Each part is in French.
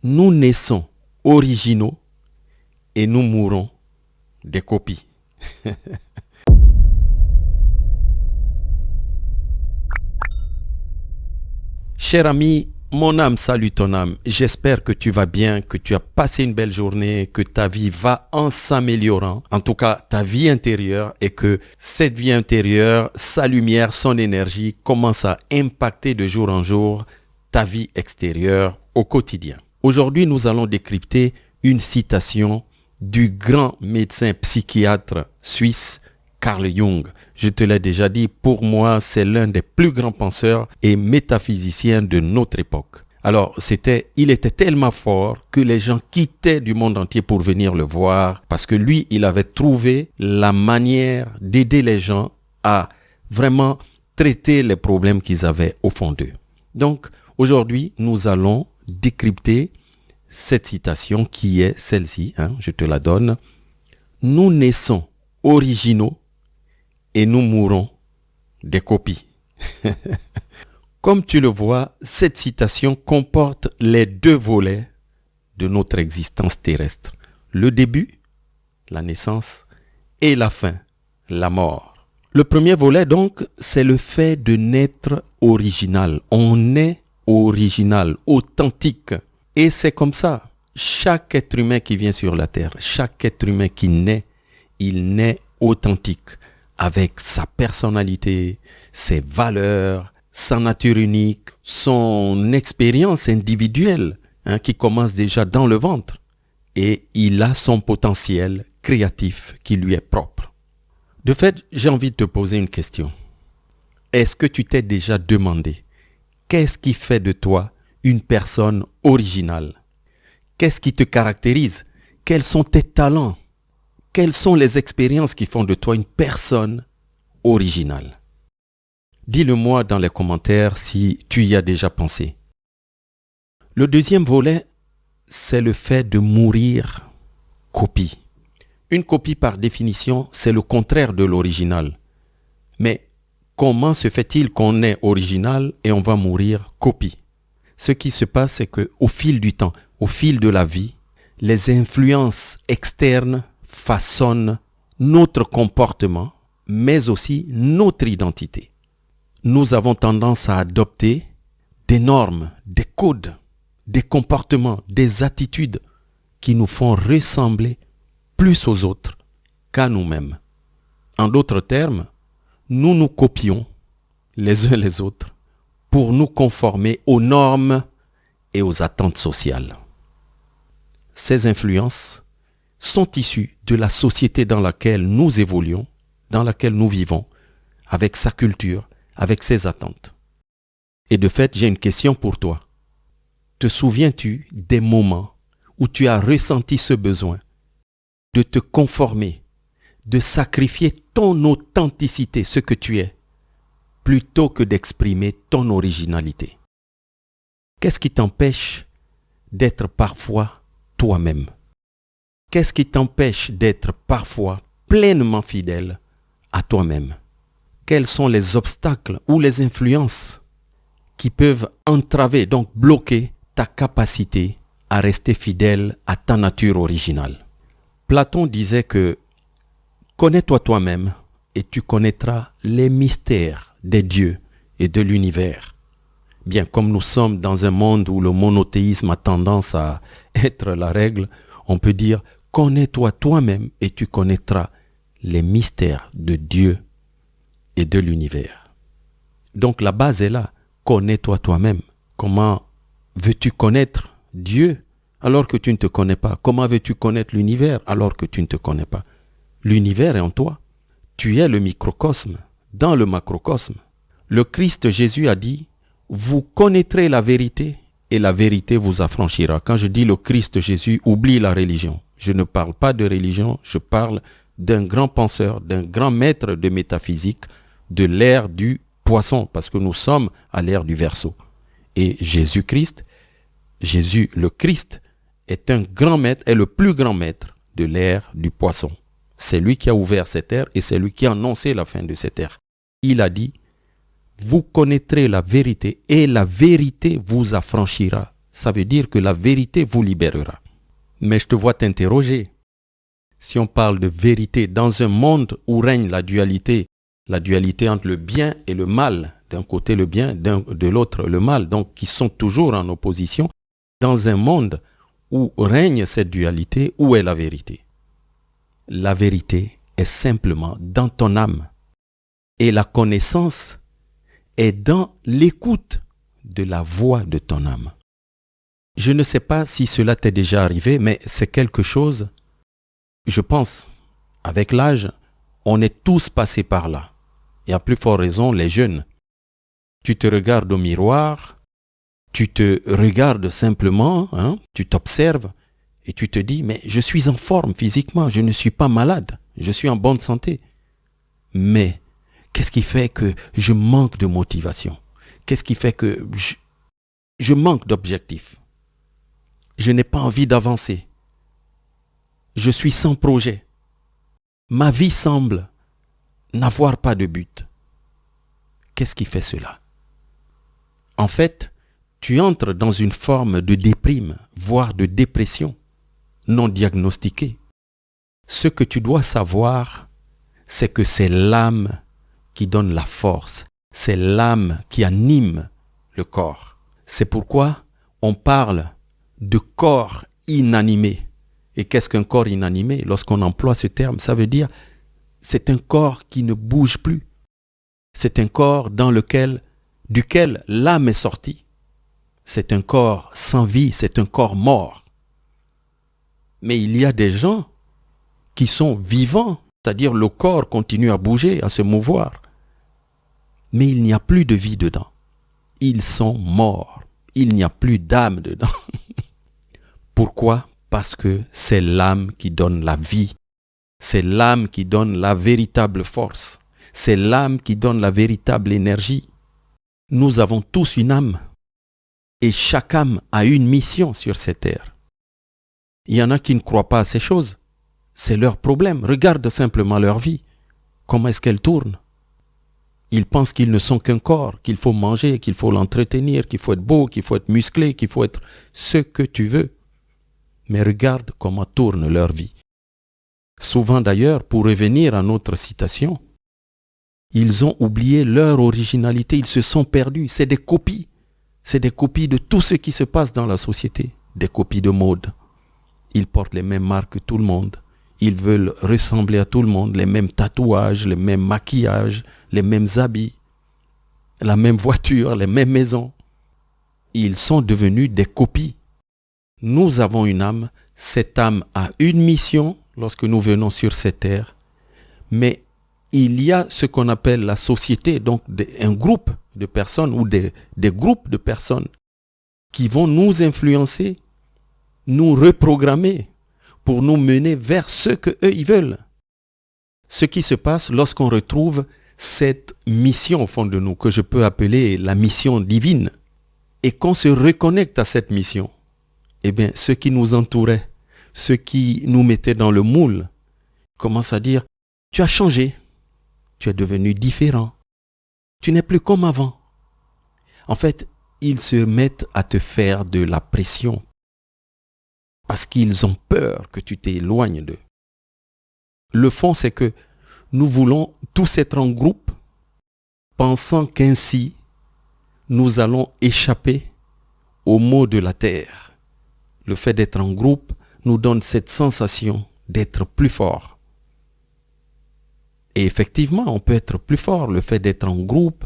Nous naissons originaux et nous mourons des copies. Cher ami, mon âme salue ton âme. J'espère que tu vas bien, que tu as passé une belle journée, que ta vie va en s'améliorant. En tout cas, ta vie intérieure, et que cette vie intérieure, sa lumière, son énergie commence à impacter de jour en jour ta vie extérieure au quotidien. Aujourd'hui, nous allons décrypter une citation du grand médecin psychiatre suisse Carl Jung. Je te l'ai déjà dit, pour moi, c'est l'un des plus grands penseurs et métaphysiciens de notre époque. Alors, il était tellement fort que les gens quittaient du monde entier pour venir le voir parce que lui, il avait trouvé la manière d'aider les gens à vraiment traiter les problèmes qu'ils avaient au fond d'eux. Donc, aujourd'hui, nous allons décrypter cette citation qui est celle-ci, je te la donne. Nous naissons originaux et nous mourons des copies. Comme tu le vois, cette citation comporte les deux volets de notre existence terrestre. Le début, la naissance, et la fin, la mort. Le premier volet donc, c'est le fait de naître original. On est original, authentique. Et c'est comme ça. Chaque être humain qui vient sur la terre, chaque être humain qui naît, il naît authentique, avec sa personnalité, ses valeurs, sa nature unique, son expérience individuelle, qui commence déjà dans le ventre. Et il a son potentiel créatif qui lui est propre. De fait, j'ai envie de te poser une question. Est-ce que tu t'es déjà demandé qu'est-ce qui fait de toi une personne originale? Qu'est-ce qui te caractérise? Quels sont tes talents? Quelles sont les expériences qui font de toi une personne originale? Dis-le-moi dans les commentaires si tu y as déjà pensé. Le deuxième volet, c'est le fait de mourir copie. Une copie, par définition, c'est le contraire de l'original. Mais comment se fait-il qu'on est original et on va mourir copie? Ce qui se passe, c'est qu'au fil du temps, au fil de la vie, les influences externes façonnent notre comportement, mais aussi notre identité. Nous avons tendance à adopter des normes, des codes, des comportements, des attitudes qui nous font ressembler plus aux autres qu'à nous-mêmes. En d'autres termes, nous nous copions les uns les autres pour nous conformer aux normes et aux attentes sociales. Ces influences sont issues de la société dans laquelle nous évoluons, dans laquelle nous vivons, avec sa culture, avec ses attentes. Et de fait, j'ai une question pour toi. Te souviens-tu des moments où tu as ressenti ce besoin de te conformer, de sacrifier ton authenticité, ce que tu es, plutôt que d'exprimer ton originalité? Qu'est-ce qui t'empêche d'être parfois toi-même? Qu'est-ce qui t'empêche d'être parfois pleinement fidèle à toi-même? Quels sont les obstacles ou les influences qui peuvent entraver, donc bloquer ta capacité à rester fidèle à ta nature originale? Platon disait que connais-toi toi-même et tu connaîtras les mystères des dieux et de l'univers. Bien, comme nous sommes dans un monde où le monothéisme a tendance à être la règle, on peut dire connais-toi toi-même et tu connaîtras les mystères de Dieu et de l'univers. Donc la base est là. Connais-toi toi-même. Comment veux-tu connaître Dieu alors que tu ne te connais pas? Comment veux-tu connaître l'univers alors que tu ne te connais pas? L'univers est en toi. Tu es le microcosme dans le macrocosme. Le Christ Jésus a dit, vous connaîtrez la vérité et la vérité vous affranchira. Quand je dis le Christ Jésus, oublie la religion. Je ne parle pas de religion, je parle d'un grand penseur, d'un grand maître de métaphysique de l'ère du poisson, parce que nous sommes à l'ère du Verseau. Et Jésus-Christ, Jésus le Christ, est un grand maître, est le plus grand maître de l'ère du poisson. C'est lui qui a ouvert cette ère et c'est lui qui a annoncé la fin de cette ère. Il a dit, vous connaîtrez la vérité et la vérité vous affranchira. ça veut dire que la vérité vous libérera. Mais je te vois t'interroger. Si on parle de vérité dans un monde où règne la dualité entre le bien et le mal, d'un côté le bien, de l'autre le mal, donc qui sont toujours en opposition, dans un monde où règne cette dualité, où est la vérité? La vérité est simplement dans ton âme. Et la connaissance est dans l'écoute de la voix de ton âme. Je ne sais pas si cela t'est déjà arrivé, mais c'est quelque chose, je pense, avec l'âge, on est tous passés par là. Et à plus forte raison, les jeunes. Tu te regardes au miroir, tu te regardes simplement, tu t'observes et tu te dis, mais je suis en forme physiquement, je ne suis pas malade, je suis en bonne santé. Mais qu'est-ce qui fait que je manque de motivation? Qu'est-ce qui fait que je manque d'objectifs? Je n'ai pas envie d'avancer. Je suis sans projet. Ma vie semble n'avoir pas de but. Qu'est-ce qui fait cela? En fait, tu entres dans une forme de déprime, voire de dépression, non diagnostiquée. Ce que tu dois savoir, c'est que c'est l'âme qui donne la force. C'est l'âme qui anime le corps. C'est pourquoi on parle de corps inanimé. Et qu'est-ce qu'un corps inanimé? Lorsqu'on emploie ce terme, ça veut dire c'est un corps qui ne bouge plus. C'est un corps duquel l'âme est sortie. C'est un corps sans vie, c'est un corps mort. Mais il y a des gens qui sont vivants, c'est-à-dire le corps continue à bouger, à se mouvoir. Mais il n'y a plus de vie dedans. Ils sont morts. Il n'y a plus d'âme dedans. Pourquoi? Parce que c'est l'âme qui donne la vie. C'est l'âme qui donne la véritable force. C'est l'âme qui donne la véritable énergie. Nous avons tous une âme. Et chaque âme a une mission sur cette terre. Il y en a qui ne croient pas à ces choses. C'est leur problème. Regarde simplement leur vie. Comment est-ce qu'elle tourne? Ils pensent qu'ils ne sont qu'un corps, qu'il faut manger, qu'il faut l'entretenir, qu'il faut être beau, qu'il faut être musclé, qu'il faut être ce que tu veux. Mais regarde comment tourne leur vie. Souvent d'ailleurs, pour revenir à notre citation, ils ont oublié leur originalité, ils se sont perdus. C'est des copies. C'est des copies de tout ce qui se passe dans la société. Des copies de mode. Ils portent les mêmes marques que tout le monde. Ils veulent ressembler à tout le monde, les mêmes tatouages, les mêmes maquillages, les mêmes habits, la même voiture, les mêmes maisons. Ils sont devenus des copies. Nous avons une âme. Cette âme a une mission lorsque nous venons sur cette terre. Mais il y a ce qu'on appelle la société, donc un groupe de personnes ou des groupes de personnes qui vont nous influencer, nous reprogrammer pour nous mener vers ce qu'eux ils veulent. Ce qui se passe lorsqu'on retrouve cette mission au fond de nous, que je peux appeler la mission divine, et qu'on se reconnecte à cette mission, eh bien, ceux qui nous entouraient, ceux qui nous mettaient dans le moule, commencent à dire, tu as changé, tu es devenu différent, tu n'es plus comme avant. En fait, ils se mettent à te faire de la pression parce qu'ils ont peur que tu t'éloignes d'eux. Le fond, c'est que nous voulons tous être en groupe, pensant qu'ainsi, nous allons échapper aux maux de la terre. Le fait d'être en groupe nous donne cette sensation d'être plus fort. Et effectivement, on peut être plus fort. Le fait d'être en groupe,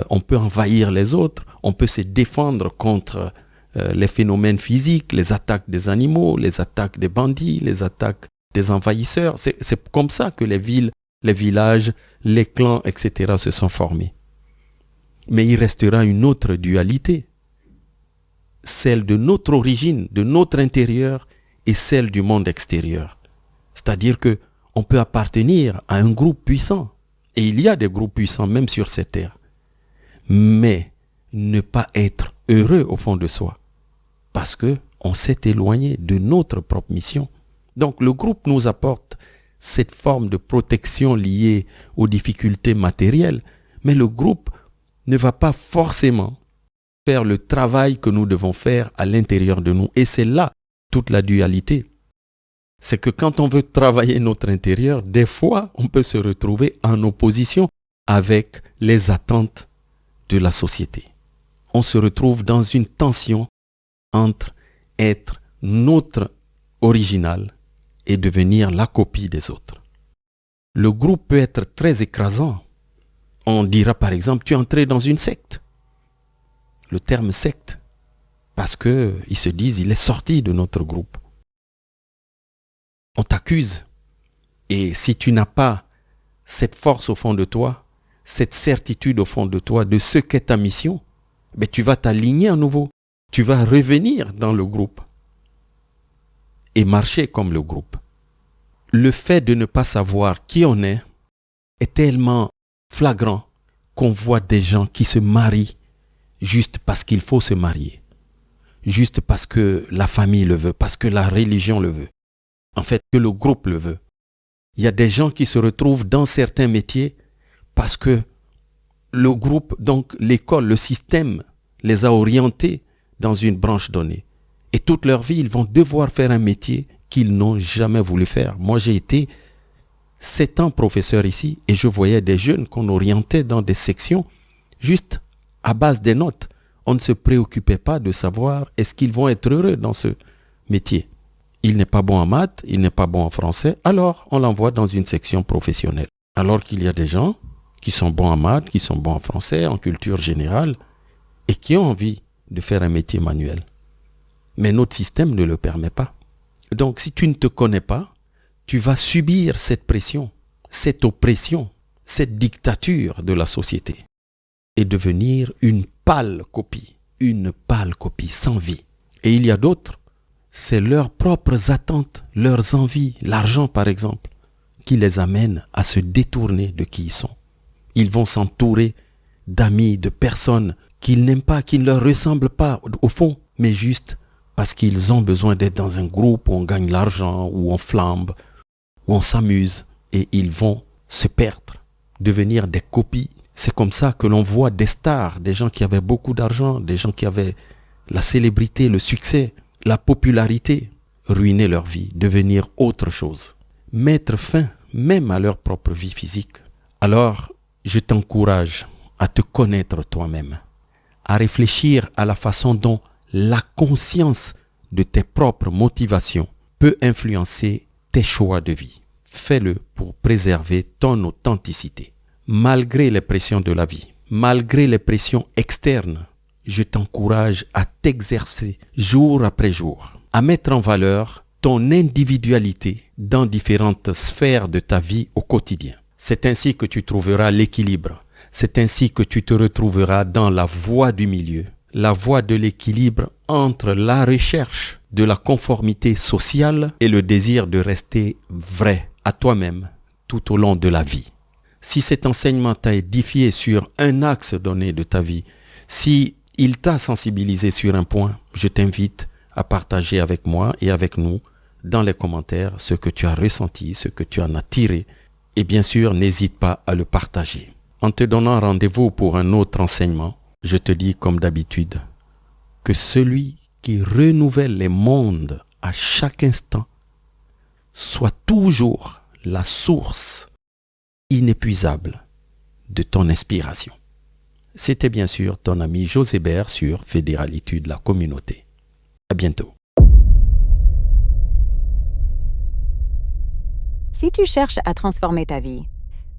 on peut envahir les autres, on peut se défendre contre les phénomènes physiques, les attaques des animaux, les attaques des bandits, les attaques des envahisseurs. C'est comme ça que les villes, les villages, les clans, etc. se sont formés. Mais il restera une autre dualité, celle de notre origine, de notre intérieur et celle du monde extérieur. C'est-à-dire que on peut appartenir à un groupe puissant, et il y a des groupes puissants même sur cette terre, mais ne pas être heureux au fond de soi, parce que on s'est éloigné de notre propre mission. Donc le groupe nous apporte cette forme de protection liée aux difficultés matérielles, mais le groupe ne va pas forcément faire le travail que nous devons faire à l'intérieur de nous. Et c'est là toute la dualité. C'est que quand on veut travailler notre intérieur, des fois, on peut se retrouver en opposition avec les attentes de la société. On se retrouve dans une tension entre être notre original et devenir la copie des autres. Le groupe peut être très écrasant. On dira par exemple, tu es entré dans une secte. Le terme secte, parce qu'ils se disent, il est sorti de notre groupe. On t'accuse. Et si tu n'as pas cette force au fond de toi, cette certitude au fond de toi de ce qu'est ta mission, ben tu vas t'aligner à nouveau. Tu vas revenir dans le groupe et marcher comme le groupe. Le fait de ne pas savoir qui on est tellement flagrant qu'on voit des gens qui se marient juste parce qu'il faut se marier, juste parce que la famille le veut, parce que la religion le veut, en fait que le groupe le veut. Il y a des gens qui se retrouvent dans certains métiers parce que le groupe, donc l'école, le système les a orientés dans une branche donnée. Et toute leur vie, ils vont devoir faire un métier qu'ils n'ont jamais voulu faire. Moi, j'ai été 7 ans professeur ici et je voyais des jeunes qu'on orientait dans des sections juste à base des notes. On ne se préoccupait pas de savoir est-ce qu'ils vont être heureux dans ce métier. Il n'est pas bon en maths, il n'est pas bon en français, alors on l'envoie dans une section professionnelle. Alors qu'il y a des gens qui sont bons en maths, qui sont bons en français, en culture générale, et qui ont envie de faire un métier manuel. Mais notre système ne le permet pas. Donc si tu ne te connais pas, tu vas subir cette pression, cette oppression, cette dictature de la société et devenir une pâle copie sans vie. Et il y a d'autres, c'est leurs propres attentes, leurs envies, l'argent par exemple, qui les amènent à se détourner de qui ils sont. Ils vont s'entourer d'amis, de personnes qu'ils n'aiment pas, qui ne leur ressemblent pas au fond, mais juste parce qu'ils ont besoin d'être dans un groupe où on gagne l'argent, où on flambe, où on s'amuse, et ils vont se perdre, devenir des copies. C'est comme ça que l'on voit des stars, des gens qui avaient beaucoup d'argent, des gens qui avaient la célébrité, le succès, la popularité, ruiner leur vie, devenir autre chose, mettre fin même à leur propre vie physique. Alors, je t'encourage à te connaître toi-même, à réfléchir à la façon dont la conscience de tes propres motivations peut influencer tes choix de vie. Fais-le pour préserver ton authenticité. Malgré les pressions de la vie, malgré les pressions externes, je t'encourage à t'exercer jour après jour, à mettre en valeur ton individualité dans différentes sphères de ta vie au quotidien. C'est ainsi que tu trouveras l'équilibre. C'est ainsi que tu te retrouveras dans la voie du milieu, la voie de l'équilibre entre la recherche de la conformité sociale et le désir de rester vrai à toi-même tout au long de la vie. Si cet enseignement t'a édifié sur un axe donné de ta vie, si il t'a sensibilisé sur un point, je t'invite à partager avec moi et avec nous dans les commentaires ce que tu as ressenti, ce que tu en as tiré. Et bien sûr, n'hésite pas à le partager. En te donnant rendez-vous pour un autre enseignement, je te dis comme d'habitude que celui qui renouvelle les mondes à chaque instant soit toujours la source inépuisable de ton inspiration. C'était bien sûr ton ami José Bert sur Fédéralitude, la communauté. À bientôt. Si tu cherches à transformer ta vie,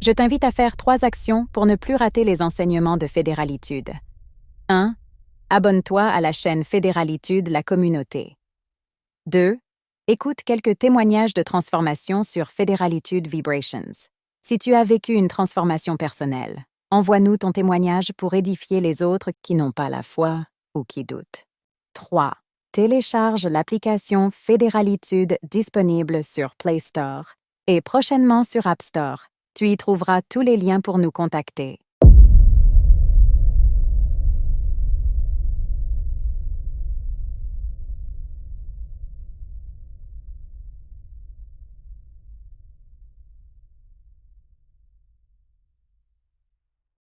je t'invite à faire 3 actions pour ne plus rater les enseignements de Fédéralitude. 1. Abonne-toi à la chaîne Fédéralitude, la communauté. 2. Écoute quelques témoignages de transformation sur Fédéralitude Vibrations. Si tu as vécu une transformation personnelle, envoie-nous ton témoignage pour édifier les autres qui n'ont pas la foi ou qui doutent. 3. Télécharge l'application Fédéralitude disponible sur Play Store et prochainement sur App Store. Tu y trouveras tous les liens pour nous contacter.